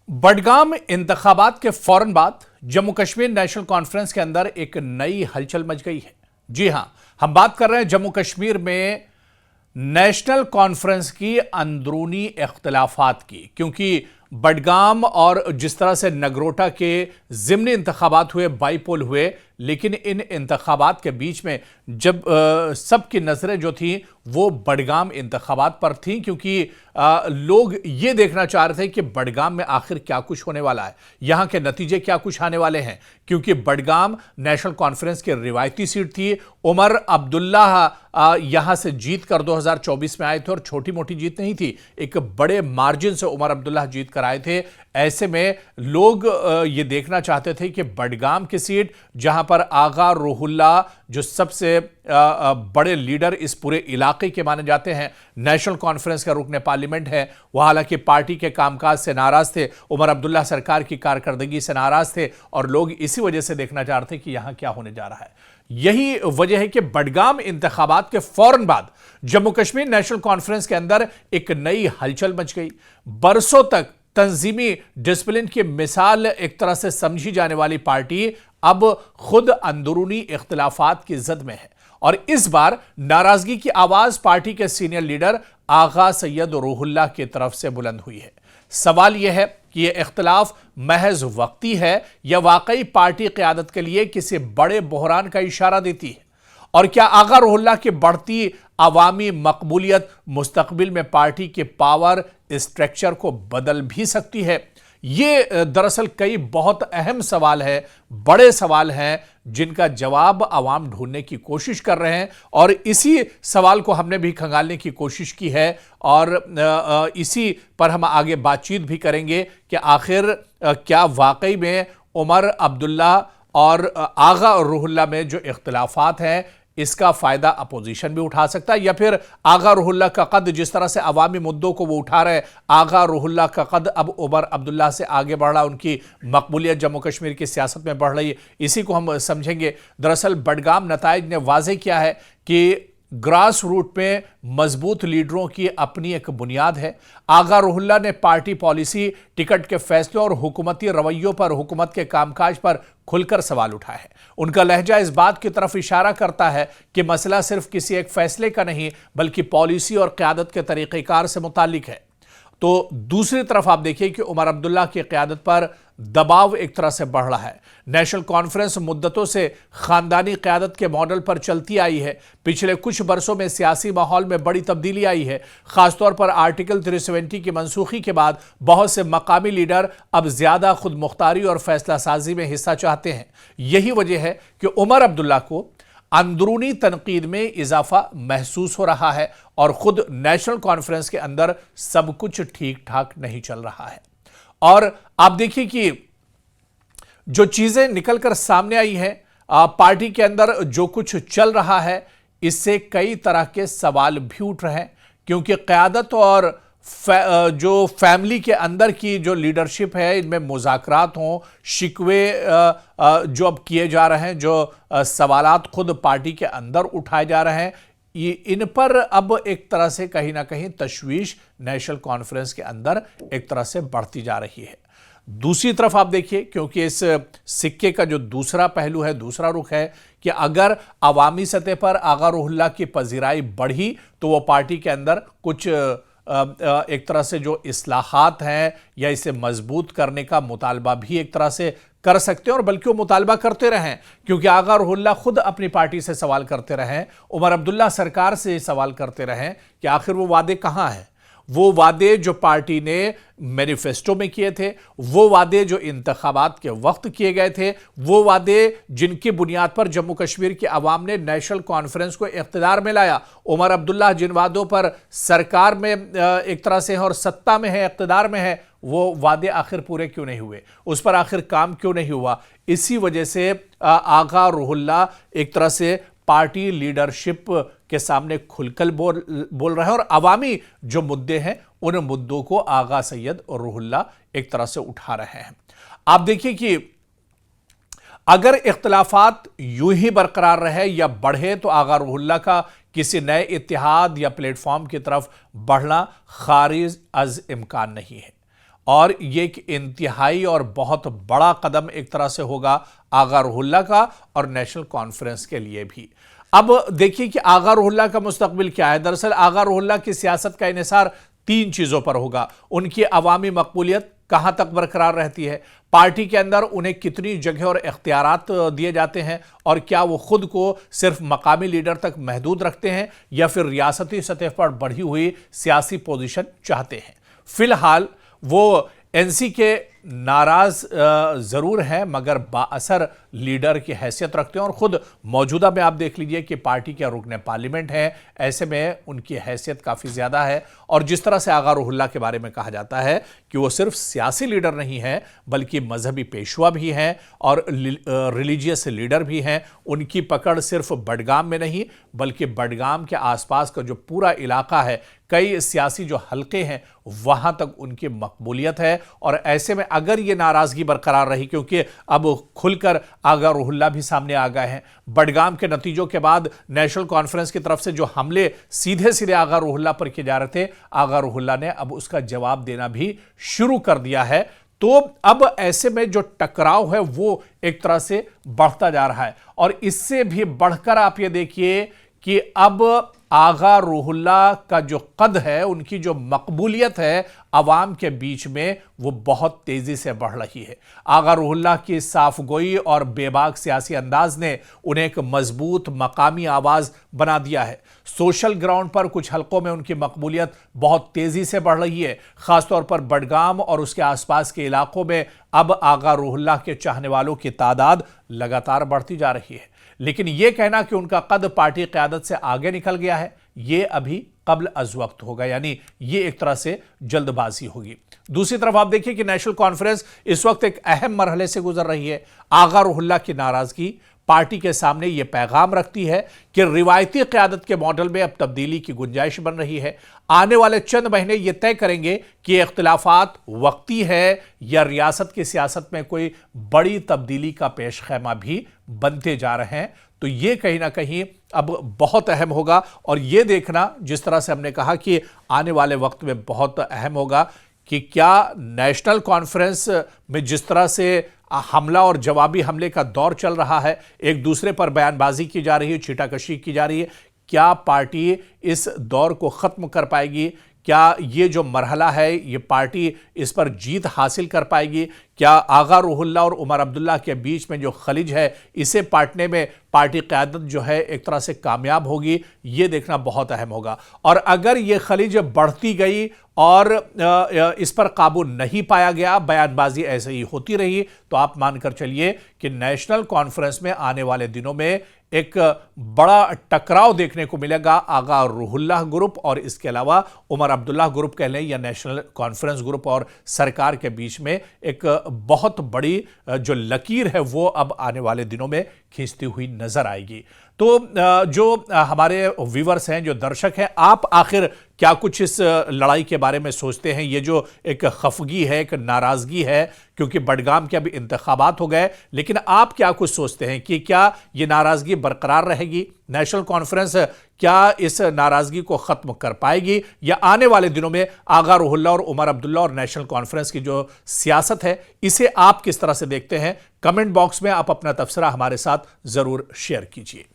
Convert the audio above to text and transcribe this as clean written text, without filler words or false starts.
बडगाम इंतखाबात के फौरन बाद जम्मू कश्मीर नेशनल कॉन्फ्रेंस के अंदर एक नई हलचल मच गई है। जी हां, हम बात कर रहे हैं जम्मू कश्मीर में नेशनल कॉन्फ्रेंस की अंदरूनी इख्तिलाफात की, क्योंकि बडगाम और जिस तरह से नगरोटा के ज़िमनी इंतखाबात हुए, बाईपोल हुए, लेकिन इन इंतखाबात के बीच में जब सबकी नज़रें जो थी वो बडगाम इंतखाबात पर थी, क्योंकि लोग ये देखना चाह रहे थे कि बडगाम में आखिर क्या कुछ होने वाला है, यहाँ के नतीजे क्या कुछ आने वाले हैं। क्योंकि बडगाम नेशनल कॉन्फ्रेंस की रिवायती सीट थी। उमर अब्दुल्ला यहाँ से जीत कर 2024 में आए थे और छोटी मोटी जीत नहीं थी, एक बड़े मार्जिन से उमर अब्दुल्ला जीत कर आए थे। ऐसे में लोग ये देखना चाहते थे कि बडगाम की सीट, जहां पर आगा रूहुल्ला जो सबसे बड़े लीडर इस पूरे इलाके के माने जाते हैं, नेशनल कॉन्फ्रेंस का रुकने पार्लियामेंट है, वह हालांकि पार्टी के कामकाज से नाराज थे, उमर अब्दुल्ला सरकार की कारकर्दगी से नाराज थे और लोग इसी वजह से देखना चाह रहे थे कि यहां क्या होने जा रहा है। यही वजह है कि बडगाम इंतखाबात के फौरन बाद जम्मू कश्मीर नेशनल कॉन्फ्रेंस के अंदर एक नई हलचल मच गई। बरसों तक तंजीमी डिसिप्लिन की मिसाल एक तरह से समझी जाने वाली पार्टी अब खुद अंदरूनी इख्तिलाफात की जद में है और इस बार नाराजगी की आवाज पार्टी के सीनियर लीडर आगा सैयद रूहुल्ला की तरफ से बुलंद हुई है। सवाल यह है कि यह इख्तिलाफ महज वक्ती है या वाकई पार्टी क़यादत के लिए किसी बड़े बहरान का इशारा देती है, और क्या आगा रूहुल्ला की बढ़ती अवामी मकबूलियत मुस्तकबिल में पार्टी के पावर स्ट्रक्चर को बदल भी सकती है। ये दरअसल कई बहुत अहम सवाल है, बड़े सवाल हैं जिनका जवाब आवाम ढूंढने की कोशिश कर रहे हैं और इसी सवाल को हमने भी खंगालने की कोशिश की है और इसी पर हम आगे बातचीत भी करेंगे कि आखिर क्या वाकई में उमर अब्दुल्ला और आगा रूहुल्ला में जो इख्तिलाफात हैं इसका फायदा अपोजिशन भी उठा सकता है, या फिर आगा रूहुल्ला का कद जिस तरह से अवामी मुद्दों को वो उठा रहे, आगा रूहुल्ला का कद अब उमर अब्दुल्ला से आगे बढ़ रहा, उनकी मकबूलियत जम्मू कश्मीर की सियासत में बढ़ रही है। इसी को हम समझेंगे। दरअसल बडगाम नताइज ने वाज़ेह किया है कि ग्रास रूट में मजबूत लीडरों की अपनी एक बुनियाद है। आगा रूहुल्ला ने पार्टी पॉलिसी, टिकट के फैसलों और हुकूमती रवैयों पर, हुकूमत के कामकाज पर खुलकर सवाल उठाए हैं। उनका लहजा इस बात की तरफ इशारा करता है कि मसला सिर्फ किसी एक फैसले का नहीं बल्कि पॉलिसी और क़यादत के तरीक़ेकार से मुताल्लिक है। तो दूसरी तरफ आप देखिए कि उमर अब्दुल्ला की क़यादत पर दबाव एक तरह से बढ़ रहा है। नेशनल कॉन्फ्रेंस मुद्दतों से खानदानी क़यादत के मॉडल पर चलती आई है। पिछले कुछ बरसों में सियासी माहौल में बड़ी तब्दीली आई है। खासतौर पर आर्टिकल 370 की मनसूखी के बाद बहुत से मकामी लीडर अब ज़्यादा खुद मुख्तारी और फैसला साजी में हिस्सा चाहते हैं। यही वजह है कि उमर अब्दुल्ला को अंदरूनी तनकीद में इजाफा महसूस हो रहा है और खुद नेशनल कॉन्फ्रेंस के अंदर सब कुछ ठीक ठाक नहीं चल रहा है। और आप देखिए कि जो चीजें निकलकर सामने आई हैं, पार्टी के अंदर जो कुछ चल रहा है, इससे कई तरह के सवाल भी उठ रहे हैं, क्योंकि क़यादत और जो फैमिली के अंदर की जो लीडरशिप है, इनमें मुज़ाकरात हों, शिकवे जो अब किए जा रहे हैं, जो सवालात खुद पार्टी के अंदर उठाए जा रहे हैं, ये इन पर अब एक तरह से कहीं ना कहीं तशवीश नेशनल कॉन्फ्रेंस के अंदर एक तरह से बढ़ती जा रही है। दूसरी तरफ आप देखिए, क्योंकि इस सिक्के का जो दूसरा पहलू है, दूसरा रुख है कि अगर अवामी सतह पर आगा रूहुल्ला की पजीराई बढ़ी तो वो पार्टी के अंदर कुछ एक तरह से जो इस्लाहात हैं या इसे मजबूत करने का मुतालबा भी एक तरह से कर सकते हैं, और बल्कि वो मुतालबा करते रहें, क्योंकि आगा रूहुल्ला खुद अपनी पार्टी से सवाल करते रहें, उमर अब्दुल्ला सरकार से सवाल करते रहें कि आखिर वो वादे कहाँ हैं। वो वादे जो पार्टी ने मैनिफेस्टो में किए थे, वो वादे जो इंतखाबात के वक्त किए गए थे, वो वादे जिनकी बुनियाद पर जम्मू कश्मीर की आवाम ने नेशनल कॉन्फ्रेंस को इख्तिदार में लाया, उमर अब्दुल्ला जिन वादों पर सरकार में एक तरह से है और सत्ता में है, इख्तिदार में है, वो वादे आखिर पूरे क्यों नहीं हुए, उस पर आखिर काम क्यों नहीं हुआ। इसी वजह से आगा रूहुल्ला एक तरह से पार्टी लीडरशिप के सामने खुलकर बोल रहे हैं और अवामी जो मुद्दे हैं उन मुद्दों को आगा सैयद और रूहुल्ला एक तरह से उठा रहे हैं। आप देखिए कि अगर इख्तिलाफात यूं ही बरकरार रहे या बढ़े तो आगा रूहुल्ला का किसी नए इत्तेहाद या प्लेटफॉर्म की तरफ बढ़ना खारिज अज इम्कान नहीं है। और ये एक इंतहाई और बहुत बड़ा कदम एक तरह से होगा आगा रुहुल्लाह का और नेशनल कॉन्फ्रेंस के लिए भी। अब देखिए कि आगा रुहुल्लाह का मुस्तकबिल क्या है। दरअसल आगा रुहुल्लाह की सियासत का इन्हिसार 3 चीजों पर होगा। उनकी अवामी मकबूलियत कहां तक बरकरार रहती है, पार्टी के अंदर उन्हें कितनी जगह और इख्तियारात दिए जाते हैं, और क्या वो खुद को सिर्फ मकामी लीडर तक महदूद रखते हैं या फिर रियासती सतह पर बढ़ी हुई सियासी पोजीशन चाहते हैं। फिलहाल वो एनसी के नाराज जरूर हैं मगर बाअसर लीडर की हैसियत रखते हैं, और खुद मौजूदा में आप देख लीजिए कि पार्टी के रुकने पार्लियामेंट हैं। ऐसे में उनकी हैसियत काफ़ी ज़्यादा है। और जिस तरह से आगा रुहुल्लाह के बारे में कहा जाता है कि वो सिर्फ सियासी लीडर नहीं हैं बल्कि मजहबी पेशवा भी हैं और रिलीजियस लीडर भी हैं। उनकी पकड़ सिर्फ बडगाम में नहीं बल्कि बडगाम के आसपास का जो पूरा इलाका है, कई सियासी जो हल्के हैं वहां तक उनकी मकबूलियत है। और ऐसे में अगर ये नाराजगी बरकरार रही, क्योंकि अब खुलकर आगा रुहुल्लाह भी सामने आ गए हैं, बडगाम के नतीजों के बाद नेशनल कॉन्फ्रेंस की तरफ से जो हमले सीधे सीधे आगा रुहुल्लाह पर किए जा रहे थे, आगा रुहुल्लाह ने अब उसका जवाब देना भी शुरू कर दिया है। तो अब ऐसे में जो टकराव है वो एक तरह से बढ़ता जा रहा है। और इससे भी बढ़कर आप ये देखिए कि अब आगा रुहुल्लाह का जो कद है, उनकी जो मकबूलियत है अवाम के बीच में, वो बहुत तेजी से बढ़ रही है। आगा रुहुल्लाह की साफगोई और बेबाक सियासी अंदाज ने उन्हें एक मजबूत मकामी आवाज बना दिया है। सोशल ग्राउंड पर कुछ हलकों में उनकी मकबूलियत बहुत तेजी से बढ़ रही है। खासतौर पर बडगाम और उसके आसपास के इलाकों में अब आगा रुहुल्लाह के चाहने वालों की तादाद लगातार बढ़ती जा रही है। लेकिन यह कहना कि उनका कद पार्टी क़यादत से आगे निकल गया है, यह अभी कब्ल अज़ वक्त होगा, यानी यह एक तरह से जल्दबाजी होगी। दूसरी तरफ आप देखिए कि नेशनल कॉन्फ्रेंस इस वक्त एक अहम मरहले से गुजर रही है। आगा रुहुल्लाह की नाराजगी पार्टी के सामने यह पैगाम रखती है कि रिवायती क़यादत के मॉडल में अब तब्दीली की गुंजाइश बन रही है। आने वाले चंद महीने यह तय करेंगे कि इख्तिलाफात वक्ती है या रियासत की सियासत में कोई बड़ी तब्दीली का पेश खैमा भी बनते जा रहे हैं। तो यह कहीं ना कहीं अब बहुत अहम होगा। और यह देखना, जिस तरह से हमने कहा कि आने वाले वक्त में बहुत अहम होगा कि क्या नेशनल कॉन्फ्रेंस में जिस तरह से हमला और जवाबी हमले का दौर चल रहा है, एक दूसरे पर बयानबाजी की जा रही है, छीटाकशी की जा रही है, क्या पार्टी इस दौर को ख़त्म कर पाएगी? क्या ये जो मरहला है ये पार्टी इस पर जीत हासिल कर पाएगी? क्या आगा रुहुल्लाह और उमर अब्दुल्ला के बीच में जो खलिज है इसे पाटने में पार्टी क़यादत जो है एक तरह से कामयाब होगी? ये देखना बहुत अहम होगा। और अगर ये खलिज बढ़ती गई और इस पर काबू नहीं पाया गया, बयानबाजी ऐसे ही होती रही, तो आप मानकर चलिए कि नेशनल कॉन्फ्रेंस में आने वाले दिनों में एक बड़ा टकराव देखने को मिलेगा आगा रुहुल्लाह ग्रुप और इसके अलावा उमर अब्दुल्ला ग्रुप कह लें या नेशनल कॉन्फ्रेंस ग्रुप और सरकार के बीच में एक बहुत बड़ी जो लकीर है वो अब आने वाले दिनों में खींचती हुई नजर आएगी। तो जो हमारे व्यूवर्स हैं, जो दर्शक हैं, आप आखिर क्या कुछ इस लड़ाई के बारे में सोचते हैं? ये जो एक खफगी है, एक नाराज़गी है, क्योंकि बडगाम के अभी इंतखाबात हो गए, लेकिन आप क्या कुछ सोचते हैं कि क्या ये नाराज़गी बरकरार रहेगी? नेशनल कॉन्फ्रेंस क्या इस नाराज़गी को ख़त्म कर पाएगी या आने वाले दिनों में आगा रुहुल्लाह और उमर अब्दुल्ला और नेशनल कॉन्फ्रेंस की जो सियासत है इसे आप किस तरह से देखते हैं? कमेंट बॉक्स में आप अपना तबसरा हमारे साथ ज़रूर शेयर कीजिए।